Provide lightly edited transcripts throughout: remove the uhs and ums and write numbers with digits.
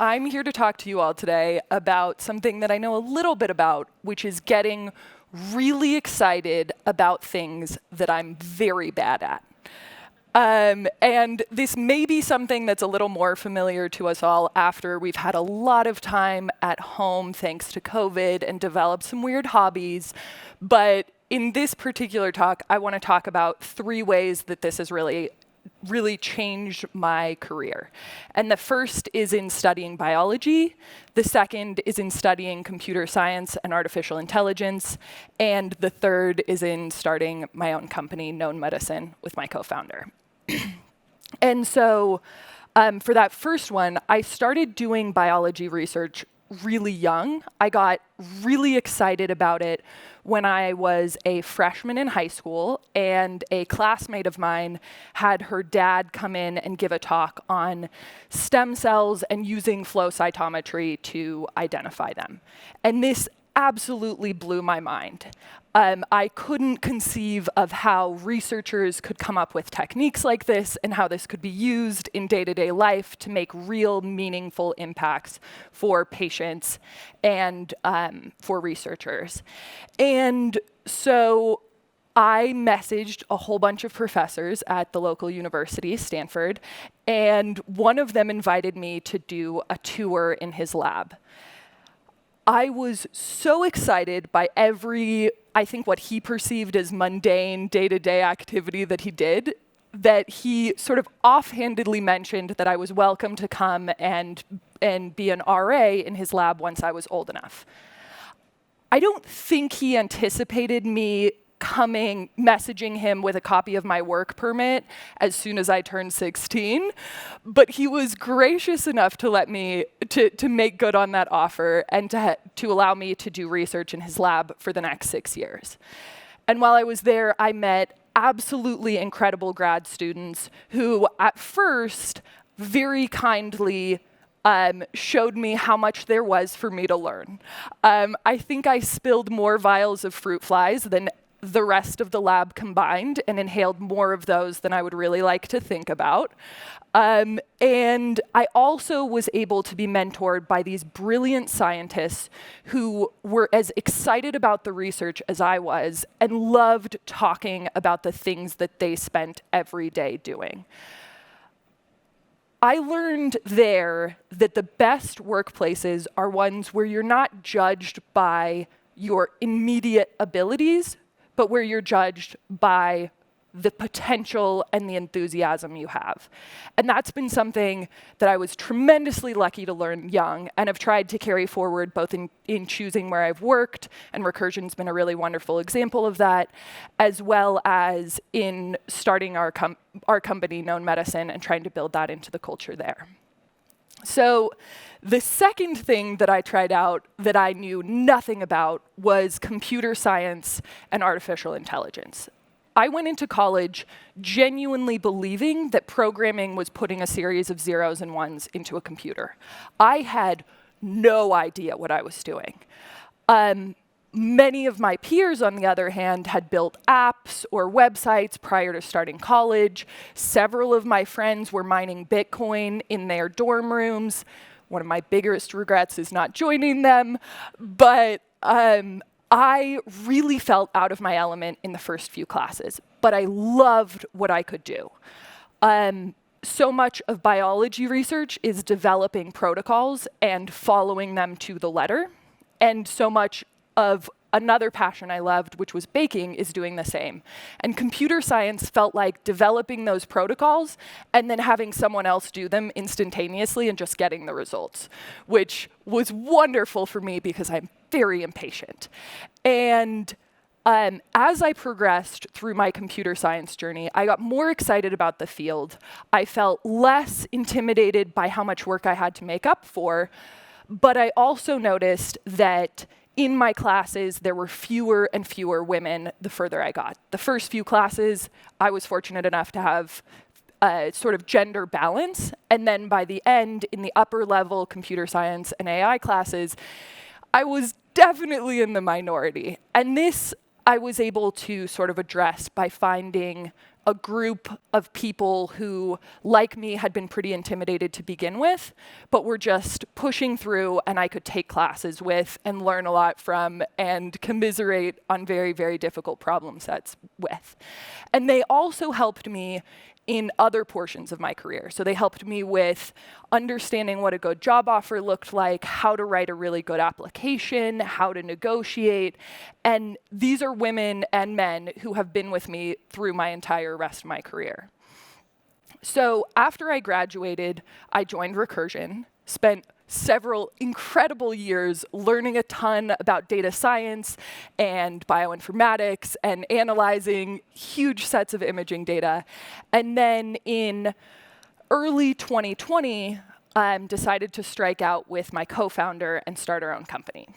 I'm here to talk to you all today about something that I know a little bit about, which is getting really excited about things that I'm very bad at. And this may be something that's a little more familiar to us all after we've had a lot of time at home thanks to COVID and developed some weird hobbies. But in this particular talk, I want to talk about 3 ways that this has really changed my career. And the first is in studying biology. The second is in studying computer science and artificial intelligence. And the third is in starting my own company, Known Medicine, with my co-founder. And so for that first one, I started doing biology research really young. I got really excited about it when I was a freshman in high school, and a classmate of mine had her dad come in and give a talk on stem cells and using flow cytometry to identify them. And this absolutely blew my mind. I couldn't conceive of how researchers could come up with techniques like this and how this could be used in day-to-day life to make real meaningful impacts for patients and for researchers. And so I messaged a whole bunch of professors at the local university, Stanford, and one of them invited me to do a tour in his lab. I was so excited by every, I think, what he perceived as mundane day-to-day activity that he did, that he sort of offhandedly mentioned that I was welcome to come and be an RA in his lab once I was old enough. I don't think he anticipated me messaging him with a copy of my work permit as soon as I turned 16, but he was gracious enough to let me, to make good on that offer and to allow me to do research in his lab for the next 6 years. And while I was there, I met absolutely incredible grad students who at first very kindly showed me how much there was for me to learn. I think I spilled more vials of fruit flies than the rest of the lab combined and inhaled more of those than I would really like to think about. And I also was able to be mentored by these brilliant scientists who were as excited about the research as I was and loved talking about the things that they spent every day doing. I learned there that the best workplaces are ones where you're not judged by your immediate abilities, but where you're judged by the potential and the enthusiasm you have. And that's been something that I was tremendously lucky to learn young and have tried to carry forward both in choosing where I've worked, and Recursion's been a really wonderful example of that, as well as in starting our company, Known Medicine, and trying to build that into the culture there. So the second thing that I tried out that I knew nothing about was computer science and artificial intelligence. I went into college genuinely believing that programming was putting a series of zeros and ones into a computer. I had no idea what I was doing. Many of my peers, on the other hand, had built apps or websites prior to starting college. Several of my friends were mining Bitcoin in their dorm rooms. One of my biggest regrets is not joining them. But I really felt out of my element in the first few classes. But I loved what I could do. So much of biology research is developing protocols and following them to the letter. And so much of another passion I loved, which was baking, is doing the same. And computer science felt like developing those protocols and then having someone else do them instantaneously and just getting the results, which was wonderful for me because I'm very impatient. And as I progressed through my computer science journey, I got more excited about the field. I felt less intimidated by how much work I had to make up for, but I also noticed that in my classes, there were fewer and fewer women the further I got. The first few classes, I was fortunate enough to have sort of gender balance. And then by the end, in the upper level computer science and AI classes, I was definitely in the minority. And this I was able to sort of address by finding a group of people who, like me, had been pretty intimidated to begin with, but were just pushing through and I could take classes with and learn a lot from and commiserate on very, very difficult problem sets with. And they also helped me in other portions of my career. So they helped me with understanding what a good job offer looked like, how to write a really good application, how to negotiate. And these are women and men who have been with me through my entire rest of my career. So after I graduated, I joined Recursion, spent several incredible years learning a ton about data science and bioinformatics and analyzing huge sets of imaging data. And then in early 2020, decided to strike out with my co-founder and start our own company.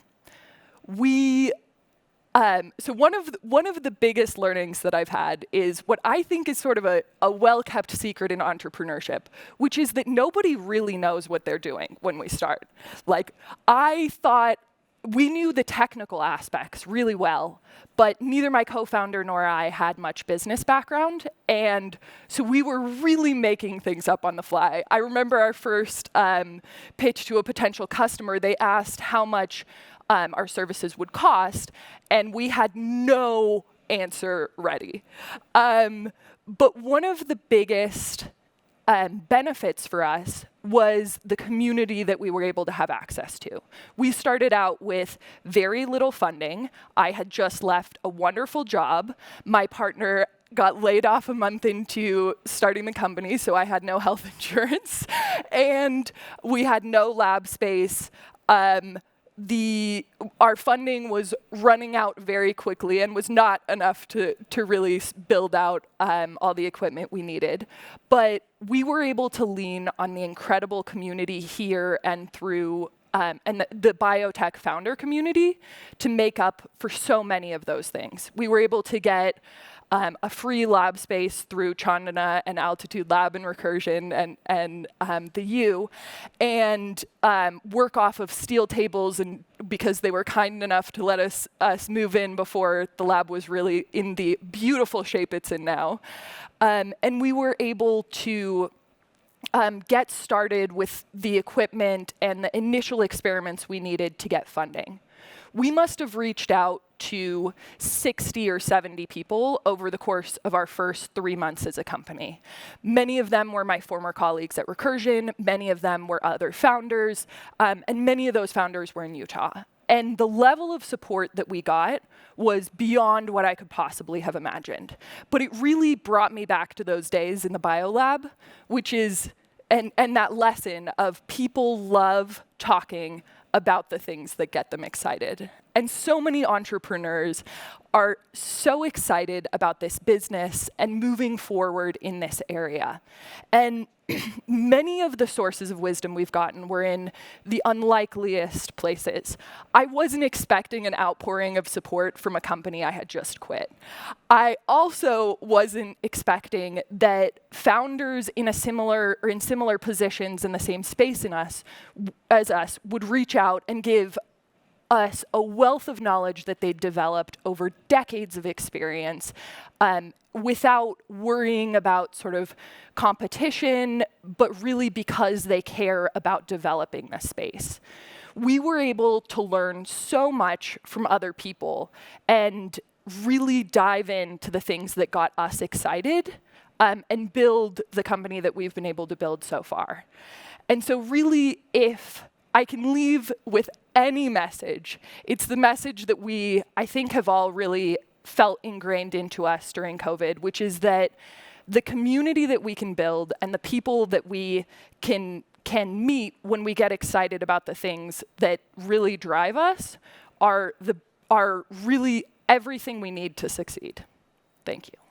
So one of the biggest learnings that I've had is what I think is sort of a well-kept secret in entrepreneurship, which is that nobody really knows what they're doing when we start. Like, I thought we knew the technical aspects really well, but neither my co-founder nor I had much business background, and so we were really making things up on the fly. I remember our first pitch to a potential customer. They asked how much our services would cost, and we had no answer ready. But one of the biggest benefits for us was the community that we were able to have access to. We started out with very little funding. I had just left a wonderful job. My partner got laid off a month into starting the company, so I had no health insurance. And we had no lab space. Our funding was running out very quickly and was not enough to really build out all the equipment we needed. But we were able to lean on the incredible community here and through and the biotech founder community to make up for so many of those things. We were able to get a free lab space through Chandana and Altitude Lab and Recursion and the U, and work off of steel tables, and because they were kind enough to let us move in before the lab was really in the beautiful shape it's in now. And we were able to get started with the equipment and the initial experiments we needed to get funding. We must have reached out to 60 or 70 people over the course of our first 3 months as a company. Many of them were my former colleagues at Recursion, many of them were other founders, and many of those founders were in Utah. And the level of support that we got was beyond what I could possibly have imagined. But it really brought me back to those days in the biolab, which is, and that lesson of people love talking about the things that get them excited. And so many entrepreneurs are so excited about this business and moving forward in this area. And many of the sources of wisdom we've gotten were in the unlikeliest places. I wasn't expecting an outpouring of support from a company I had just quit. I also wasn't expecting that founders in similar positions in the same space as us would reach out and give us a wealth of knowledge that they'd developed over decades of experience without worrying about sort of competition, but really because they care about developing this space. We were able to learn so much from other people and really dive into the things that got us excited and build the company that we've been able to build so far. And so really, if I can leave with any message, it's the message that we, I think, have all really felt ingrained into us during COVID, which is that the community that we can build and the people that we can meet when we get excited about the things that really drive us are really everything we need to succeed. Thank you.